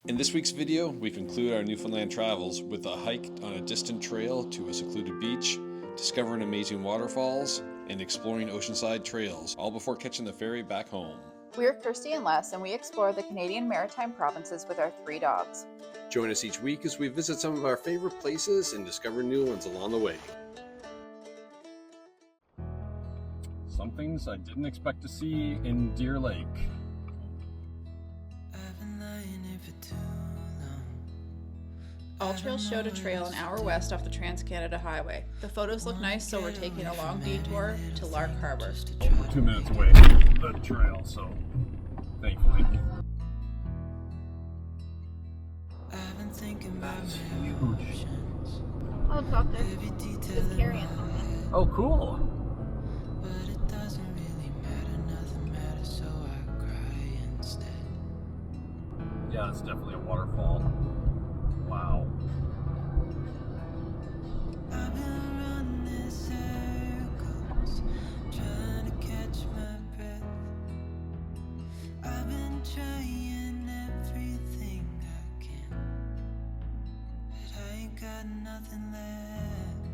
In this week's video, we conclude our Newfoundland travels with a hike on a distant trail to a secluded beach, discovering amazing waterfalls, and exploring oceanside trails, all before catching the ferry back home. We're Kirsty and Les, and we explore the Canadian Maritime provinces with our 3 dogs. Join us each week as we visit some of our favorite places and discover new ones along the way. Some things I didn't expect to see in Deer Lake. All trails show a trail an hour west off the Trans-Canada Highway. The photos look nice, so we're taking a long detour to Lark Harbour. We're 2 minutes away from the trail, so thankfully. That's huge. Oh, it's up there. It's carrying. Oh, cool. Yeah, it's definitely a waterfall. Wow. I've been running circles, trying to catch my breath. I've been trying everything I can, but I ain't got nothing left.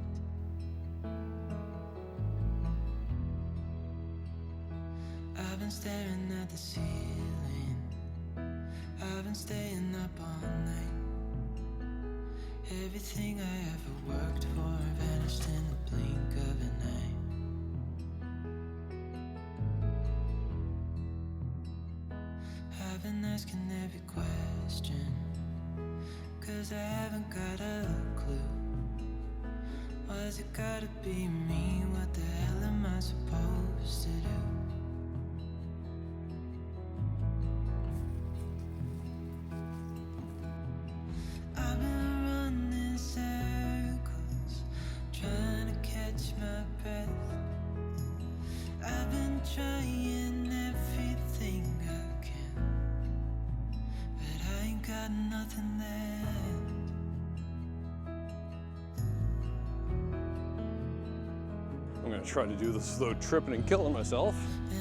I've been staring at the ceiling, I've been staying up all night. Everything I ever worked for vanished in the blink of an eye. I've been asking every question, 'cause I haven't got a clue. Why's it gotta be me? What the hell am I supposed to do? Trying everything I can, but I ain't got nothing left. I'm going to try to do this without tripping and killing myself.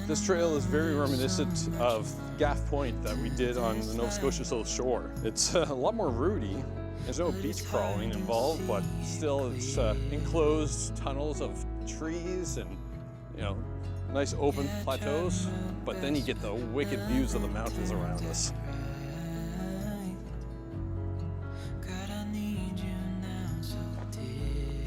This trail is very reminiscent of Gaff Point that we did on the Nova Scotia South Shore. It's a lot more rooty. There's no beach crawling involved, but still it's enclosed tunnels of trees and, you know, nice open plateaus, but then you get the wicked views of the mountains around us. God, I need you now so dearly,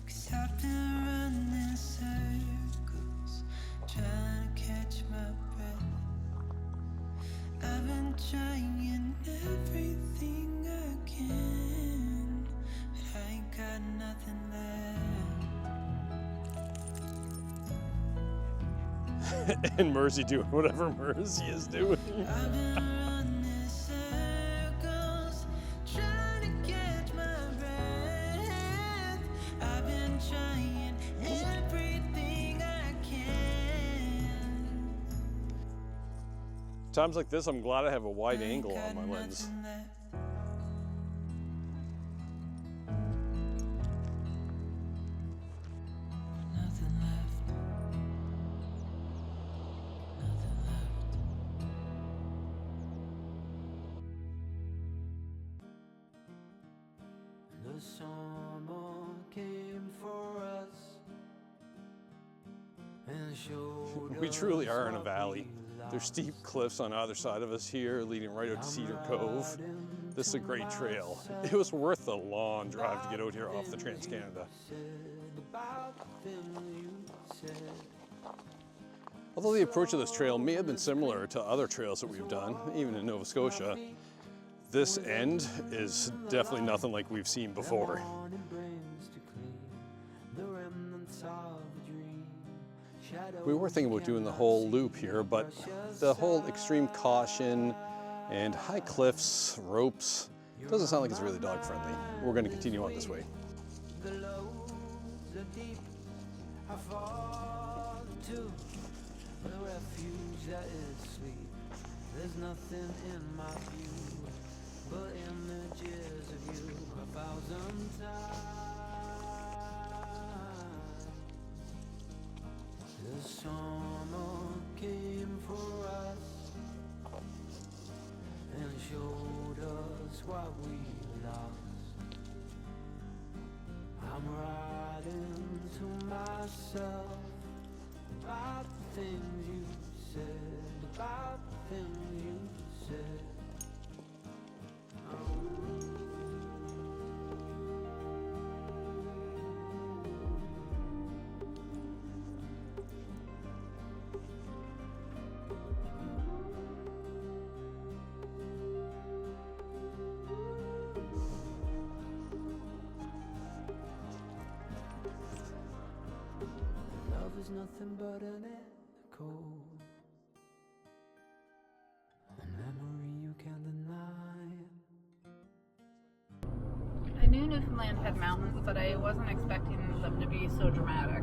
'cause I've been running circles, trying to catch my breath. I've been trying everything I can, but I ain't got nothing left. And Mercy doing whatever Mercy is doing. I've been running circles, trying to catch my breath. I've been trying everything I can. Times like this, I'm glad I have a wide angle on my lens. The summer came for us and showed We truly are in a valley. There's steep cliffs on either side of us here, leading right out to Cedar Cove. This is a great trail. It was worth the long drive to get out here off the Trans-Canada. Although the approach of this trail may have been similar to other trails that we've done, even in Nova Scotia, this end is definitely nothing like we've seen before. We were thinking about doing the whole loop here, but the whole extreme caution and high cliffs, ropes, doesn't sound like it's really dog friendly. We're going to continue on this way. the lows are deep. I fall to the refuge that is sweet. There's nothing in my view but images of you 1,000 times. The summer came for us showed us what we lost. I'm writing to myself about the things you said, about the things you said. Love is nothing but an echo, a memory you can't deny. I knew Newfoundland had mountains, but I wasn't expecting them to be so dramatic.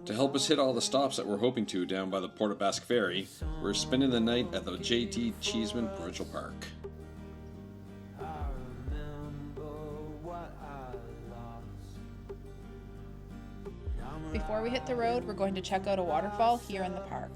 To help us hit all the stops that we're hoping to down by the Port Aux Basques ferry, we're spending the night at the JT Cheeseman Provincial Park. Before we hit the road, we're going to check out a waterfall here in the park.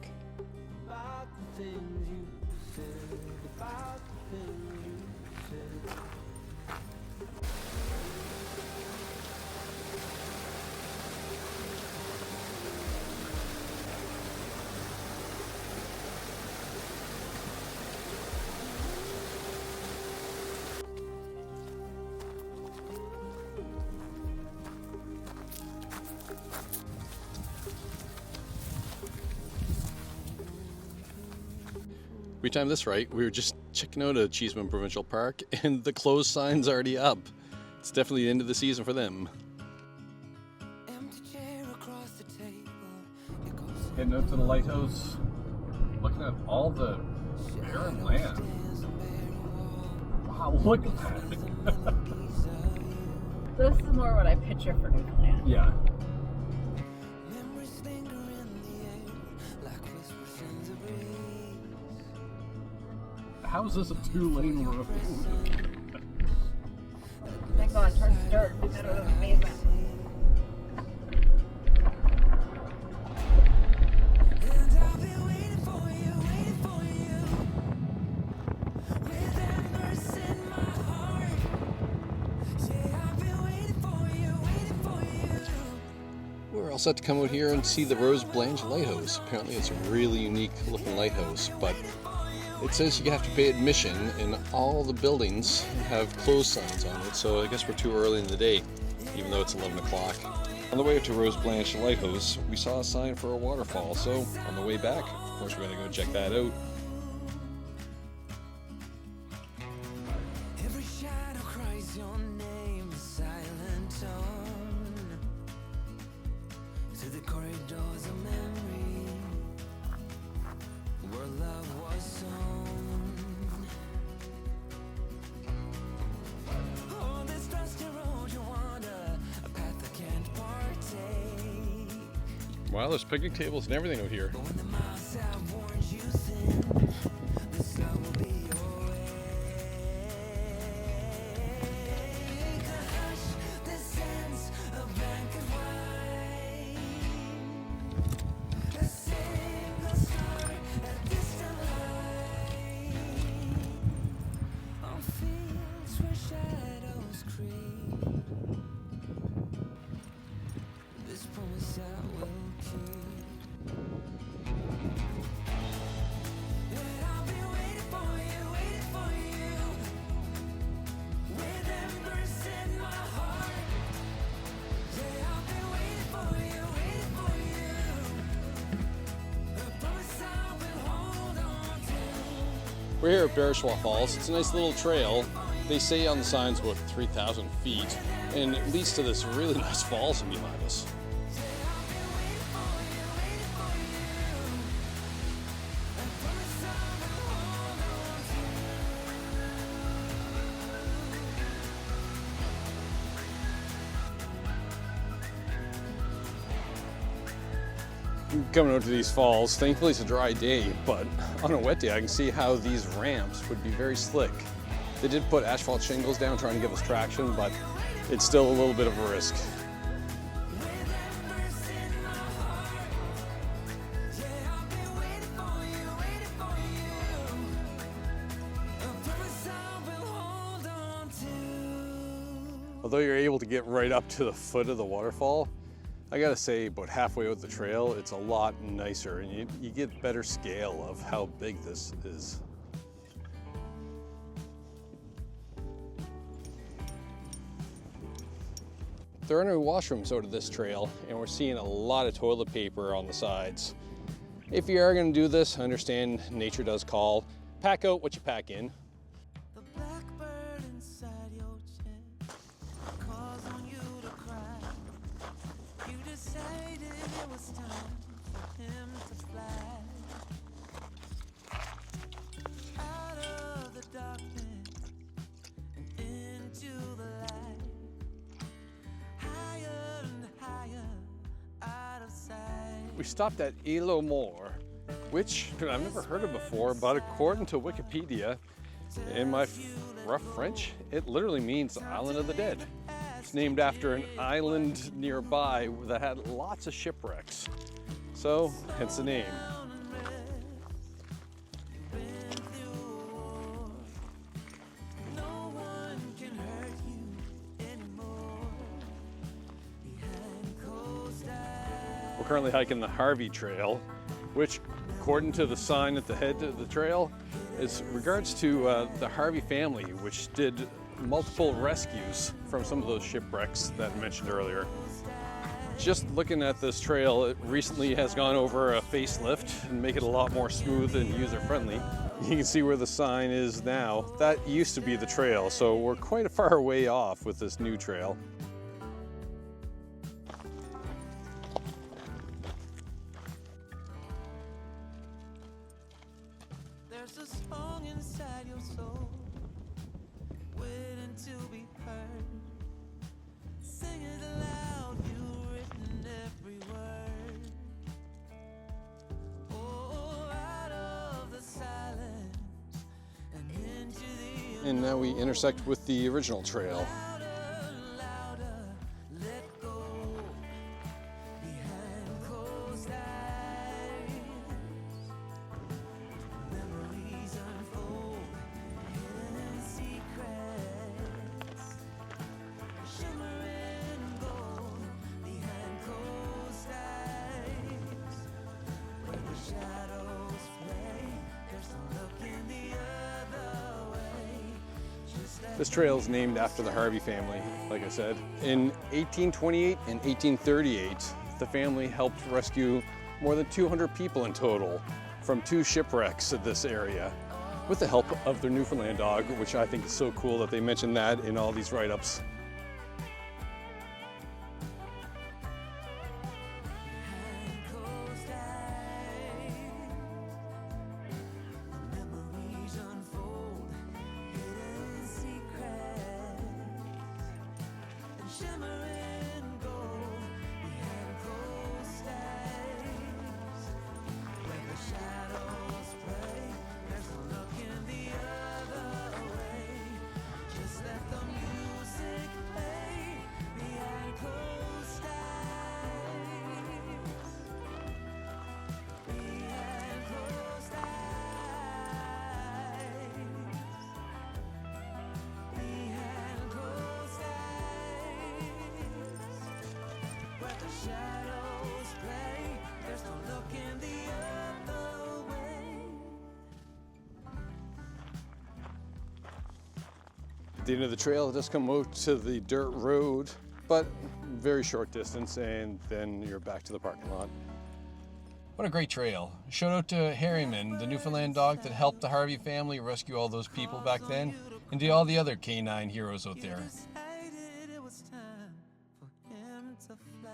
We timed this right. We were just checking out a Cheeseman Provincial Park and the closed sign's already up. It's definitely the end of the season for them. Heading out to the lighthouse, looking at all the barren land. Wow, look at that. This is more what I picture for Newfoundland. Yeah. How is this a 2-lane road? Thank God, turns to dirt instead of a pavement. We're all set to come out here and see the Rose Blanche Lighthouse. Apparently it's a really unique looking lighthouse, but it says you have to pay admission and all the buildings have closed signs on it, so I guess we're too early in the day, even though it's 11 o'clock. On the way to Rose Blanche Lighthouse, we saw a sign for a waterfall, so on the way back, of course we gotta go check that out. Every shadow cries your name, a silent tone, through the corridors of memory, where love was sown. Oh, this dusty road you wander, a path I can't partake. Wow, there's picnic tables and everything out here. But when the miles have worn you thin, the sun will be your way. Hush, the sense of black and white, a single star, a distant light, on fields where shadows creep. This promise I will keep. And I'll be waiting for you, with embers in my heart. Yeah, I'll be waiting for you, a promise I will hold on to. We're here at Barachois Falls. It's a nice little trail. They say on the signs about 3,000 feet, and it leads to this really nice falls behind us. Coming out to these falls, thankfully it's a dry day, but on a wet day I can see how these ramps would be very slick. They did put asphalt shingles down trying to give us traction, but it's still a little bit of a risk. Although you're able to get right up to the foot of the waterfall, I gotta say about halfway out the trail, it's a lot nicer and you get better scale of how big this is. There are no washrooms out of this trail, and we're seeing a lot of toilet paper on the sides. If you are gonna do this, I understand nature does call. Pack out what you pack in. The blackbird inside your chest calls on you to cry. You decided it was time for him to fly out of the darkness and into the light, higher and higher out of sight. We stopped at Île Mort, which I've never heard of before, but according to Wikipedia, in my rough French, it literally means Island of the Dead. It's named after an island nearby that had lots of shipwrecks. So, hence the name. No one can hurt you anymore. Behind closed eyes. We're currently hiking the Harvey Trail, which, according to the sign at the head of the trail, is regards to the Harvey family, which did multiple rescues from some of those shipwrecks that I mentioned earlier. Just looking at this trail, it recently has gone over a facelift and make it a lot more smooth and user-friendly. You can see where the sign is now. That used to be the trail, so we're quite a far way off with this new trail. There's a song inside your soul, waiting to be heard. Sing it aloud, you've written every word. Oh, out of the silence and into the And now we intersect with the original trail. louder, let go. Behind closed eyes, memories unfold, hidden secrets, shimmering gold. Behind closed eyes, where the shadows play, there's no looking the other way. Just let This trail is named after the Harvey family, like I said. In 1828 and 1838, the family helped rescue more than 200 people in total from 2 shipwrecks at this area with the help of their Newfoundland dog, which I think is so cool that they mention that in all these write-ups. closed eyes, memories unfold, hidden secrets, and shimmering gold. Behind closed eyes, where the shadows play, there's no looking the other way. Just let the music play. Behind closed eyes, behind closed eyes, behind closed eyes, where the shadows play, there's no looking the other way. At the end of the trail, it does come out to the dirt road, but very short distance, and then you're back to the parking lot. What a great trail. Shout out to Harryman, the Newfoundland dog that helped the Harvey family rescue all those people back then, and to all the other canine heroes out there. Decided it was time for him to fly.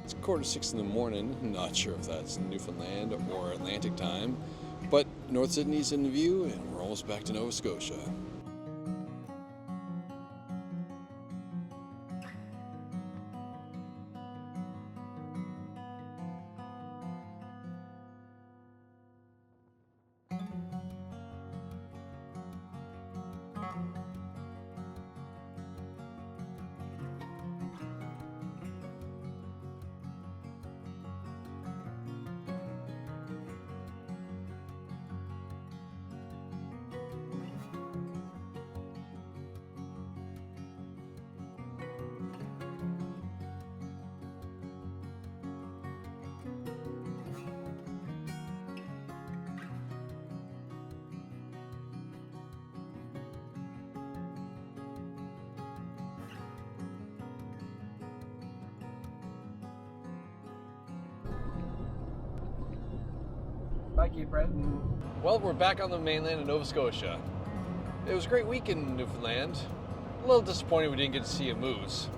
It's 5:45 in the morning, not sure if that's Newfoundland or Atlantic time, but North Sydney's in view and we're almost back to Nova Scotia. Bye, Cape Bread. Well, we're back on the mainland in Nova Scotia. It was a great week in Newfoundland. A little disappointed we didn't get to see a moose.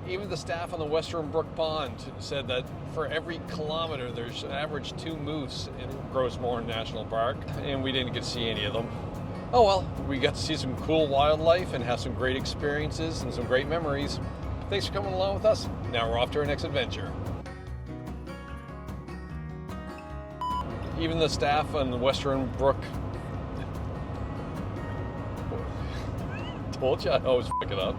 Even the staff on the Western Brook Pond said that for every kilometer there's an average 2 moose in Grossmore National Park, and we didn't get to see any of them. Oh well, we got to see some cool wildlife and have some great experiences and some great memories. Thanks for coming along with us. Now we're off to our next adventure. Even the staff on the Western Brook told you I always fuck it up.